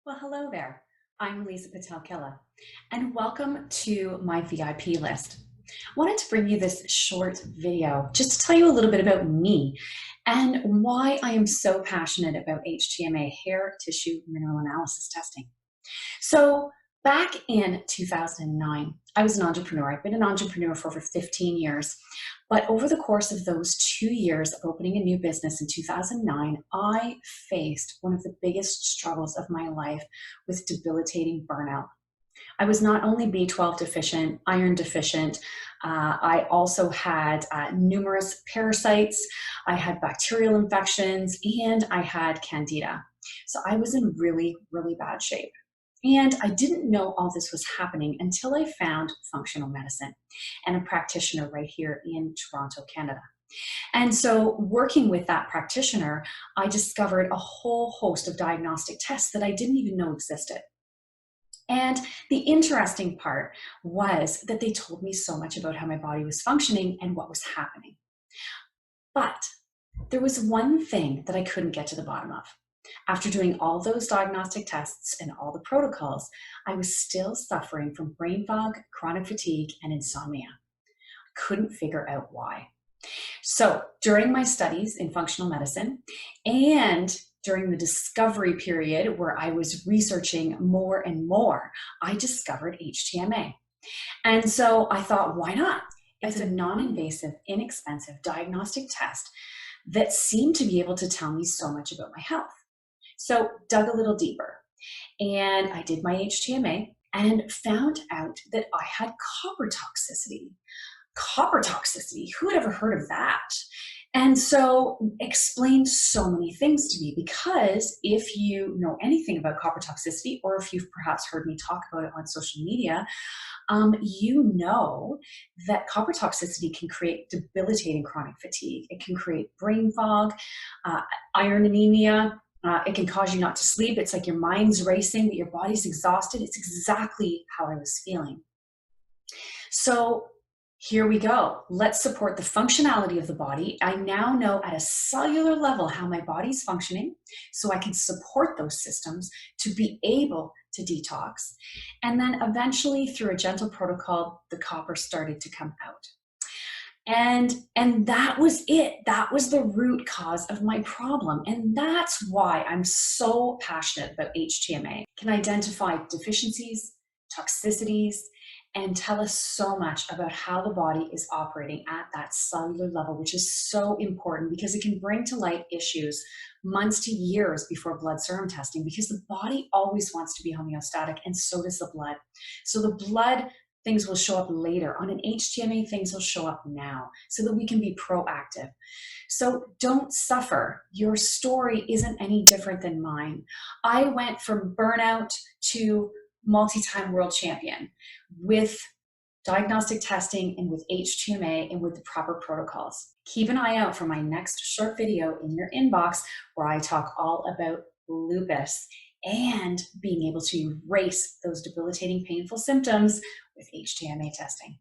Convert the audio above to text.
Well, hello there. I'm Lisa Pitel-Killah, and welcome to my VIP list. I wanted to bring you this short video just to tell you a little bit about me and why I am so passionate about HTMA, hair tissue mineral analysis testing. So back in 2009, I was an entrepreneur. I've been an entrepreneur for over 15 years. But over the course of those 2 years opening a new business in 2009, I faced one of the biggest struggles of my life with debilitating burnout. I was not only B12 deficient, iron deficient, I also had numerous parasites, I had bacterial infections, and I had candida. So I was in really, really bad shape. And I didn't know all this was happening until I found functional medicine and a practitioner right here in Toronto, Canada. And so, working with that practitioner, I discovered a whole host of diagnostic tests that I didn't even know existed. And the interesting part was that they told me so much about how my body was functioning and what was happening. But there was one thing that I couldn't get to the bottom of. After doing all those diagnostic tests and all the protocols, I was still suffering from brain fog, chronic fatigue, and insomnia. Couldn't figure out why. So during my studies in functional medicine and during the discovery period where I was researching more and more, I discovered HTMA. And so I thought, why not? It's a non-invasive, inexpensive diagnostic test that seemed to be able to tell me so much about my health. So dug a little deeper and I did my HTMA and found out that I had copper toxicity. Copper toxicity, who had ever heard of that? And so explained so many things to me, because if you know anything about copper toxicity, or if you've perhaps heard me talk about it on social media, you know that copper toxicity can create debilitating chronic fatigue. It can create brain fog, iron anemia. It can cause you not to sleep. It's like your mind's racing, but your body's exhausted. It's exactly how I was feeling. So here we go. Let's support the functionality of the body. I now know at a cellular level how my body's functioning, so I can support those systems to be able to detox. And then eventually, through a gentle protocol, the copper started to come out. And that was it. That was the root cause of my problem. And that's why I'm so passionate about HTMA. It can identify deficiencies, toxicities, and tell us so much about how the body is operating at that cellular level, which is so important because it can bring to light issues months to years before blood serum testing, because the body always wants to be homeostatic, and so does the blood. So the blood things will show up later. On an HTMA, things will show up now so that we can be proactive. So don't suffer. Your story isn't any different than mine. I went from burnout to multi-time world champion with diagnostic testing and with HTMA and with the proper protocols. Keep an eye out for my next short video in your inbox where I talk all about lupus and being able to erase those debilitating, painful symptoms with HTMA testing.